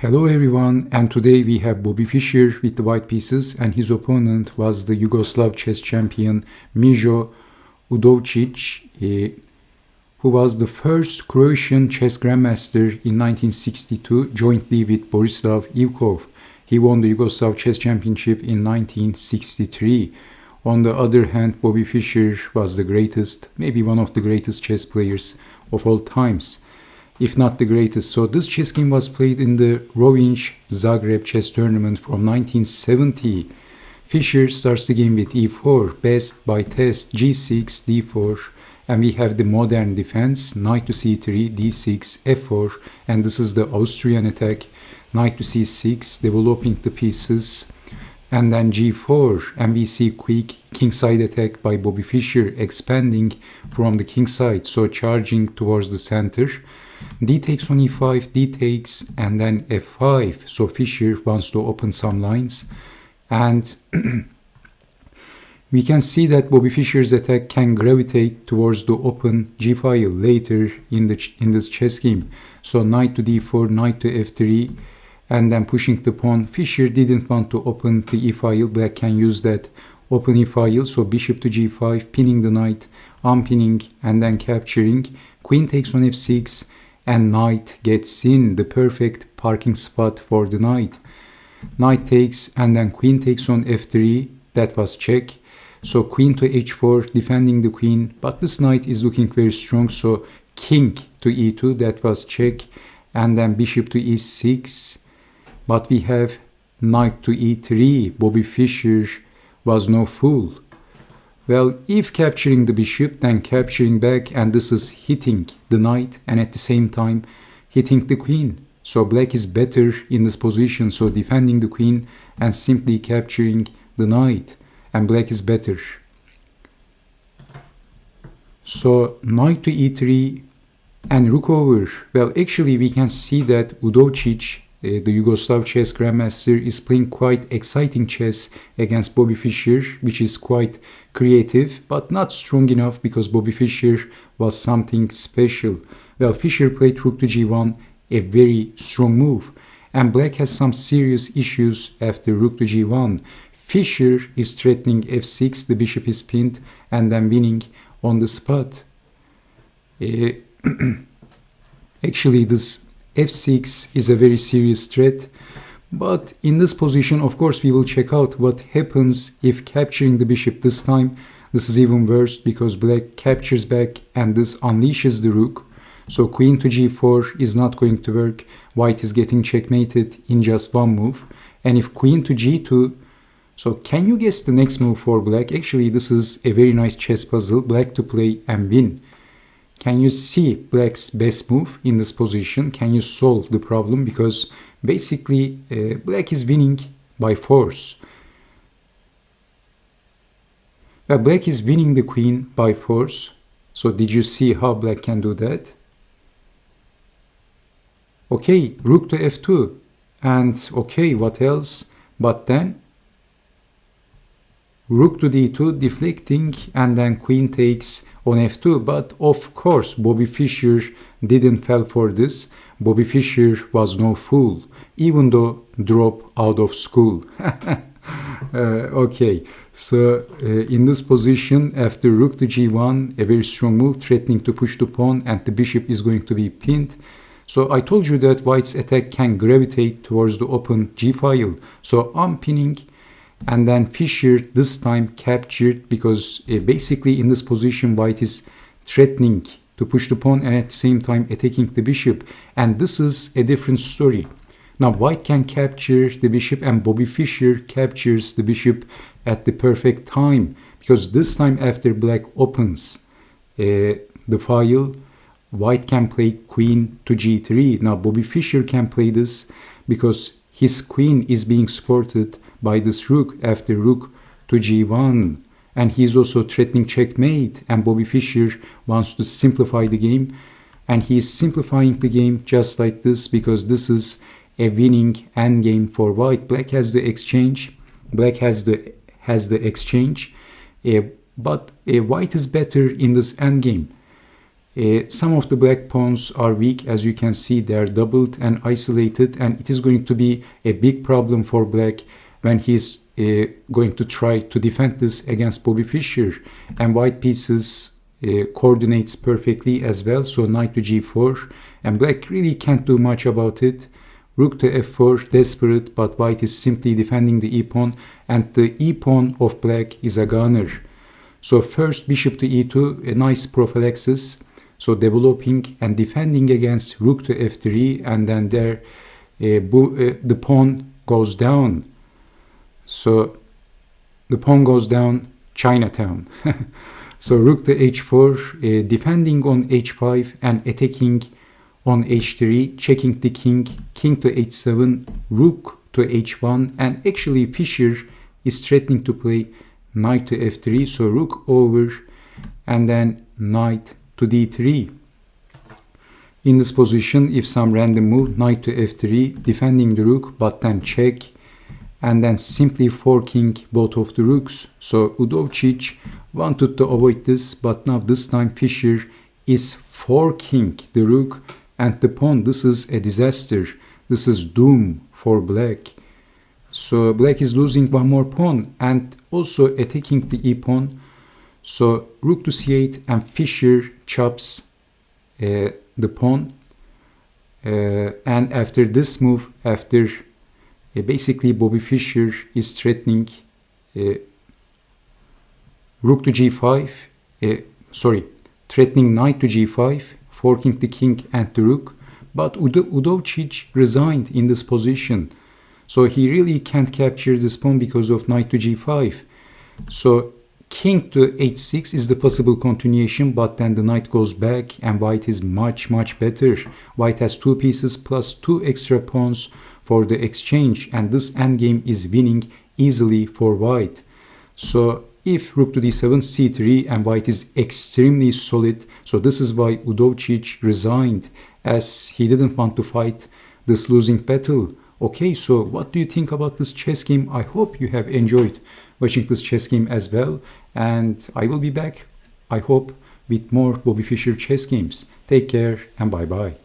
Hello everyone, and today we have Bobby Fischer with the white pieces, and his opponent was the Yugoslav chess champion Mijo Udovcic, who was the first Croatian chess grandmaster in 1962 jointly with Borislav Ivkov. He won the Yugoslav chess championship in 1963. On the other hand, Bobby Fischer was the greatest, maybe one of the greatest chess players of all times, if not the greatest. So this chess game was played in the Rovinj Zagreb chess tournament from 1970. Fischer starts the game with e4, best by test, g6, d4, and we have the modern defense, knight to c3, d6, f4, and this is the Austrian attack, knight to c6, developing the pieces, and then g4, and we see quick kingside attack by Bobby Fischer, expanding from the kingside, so charging towards the center. D takes on e5, d takes, and then f5. So Fischer wants to open some lines, and we can see that Bobby Fischer's attack can gravitate towards the open g file later in this chess game. So knight to d4, knight to f3, and then pushing the pawn. Fischer didn't want to open the e file. Black can use that open e file. So bishop to g5, pinning the knight, unpinning, and then capturing. Queen takes on f6. And knight gets in, the perfect parking spot for the knight. Knight takes, and then queen takes on f3, that was check. So queen to h4, defending the queen, but this knight is looking very strong, so king to e2, that was check. And then bishop to e6, but we have knight to e3. Bobby Fischer was no fool. Well, if capturing the bishop, then capturing back, and this is hitting the knight and at the same time hitting the queen. So black is better in this position, so defending the queen and simply capturing the knight, and black is better. So knight to e3 and rook over. Well, actually we can see that Udovcic, the Yugoslav chess grandmaster, is playing quite exciting chess against Bobby Fischer, which is quite creative, but not strong enough because Bobby Fischer was something special. Well, Fischer played rook to g1, a very strong move, and black has some serious issues after rook to g1. Fischer is threatening f6, the bishop is pinned, and then winning on the spot. Actually, this f6 is a very serious threat, but in this position, of course, we will check out what happens if capturing the bishop. This time this is even worse because black captures back and this unleashes the rook. So queen to g4 is not going to work. White is getting checkmated in just one move. And if queen to g2, so can you guess the next move for black? Actually, this is a very nice chess puzzle, black to play and win. Can you see black's best move in this position? Can you solve the problem? Because basically black is winning by force. Well, black is winning the queen by force. So did you see how black can do that? Okay, rook to f2. And okay, what else? But then rook to d2, deflecting, and then queen takes on f2. But of course, Bobby Fischer didn't fall for this. Bobby Fischer was no fool, even though drop out of school. Okay, so in this position, after rook to g1, a very strong move, threatening to push the pawn, and the bishop is going to be pinned. So I told you that white's attack can gravitate towards the open g file. So I'm pinning. And then Fischer this time captured because basically in this position white is threatening to push the pawn and at the same time attacking the bishop. And this is a different story. Now white can capture the bishop and Bobby Fischer captures the bishop at the perfect time. Because this time after black opens the file, white can play queen to g3. Now Bobby Fischer can play this because his queen is being supported by this rook after rook to g1, and he's also threatening checkmate, and Bobby Fischer wants to simplify the game, and he's simplifying the game just like this because this is a winning endgame for white. Black has the exchange, black has the exchange, but white is better in this endgame. Some of the black pawns are weak. As you can see, they are doubled and isolated, and it is going to be a big problem for black when he's going to try to defend this against Bobby Fischer. And white pieces coordinates perfectly as well, so knight to g4, and black really can't do much about it. Rook to f4, desperate, but white is simply defending the e-pawn, and the e-pawn of black is a gunner. So first bishop to e2, a nice prophylaxis, so developing and defending against rook to f3, and then there the pawn goes down. So the pawn goes down, Chinatown. So rook to h4, defending on h5 and attacking on h3, checking the king, king to h7, rook to h1, and actually Fischer is threatening to play knight to f3, so rook over, and then knight to d3. In this position, if some random move, knight to f3, defending the rook, but then check, and then simply forking both of the rooks. So Udovcic wanted to avoid this, but now this time Fischer is forking the rook and the pawn. This is a disaster. This is doom for black. So black is losing one more pawn and also attacking the e-pawn. So rook to c8, and Fischer chops the pawn. And after this move, after basically Bobby Fischer is threatening rook to g5, threatening knight to g5, forking the king and the rook, but Udovcic resigned in this position. So he really can't capture this pawn because of knight to g5. So king to h6 is the possible continuation, but then the knight goes back and white is much better. White has two pieces plus two extra pawns for the exchange, and this endgame is winning easily for white. So if rook to d7, c3, and white is extremely solid, so this is why Udovcic resigned, as he didn't want to fight this losing battle. Okay, so what do you think about this chess game? I hope you have enjoyed watching this chess game as well, and I will be back, I hope, with more Bobby Fischer chess games. Take care and bye bye.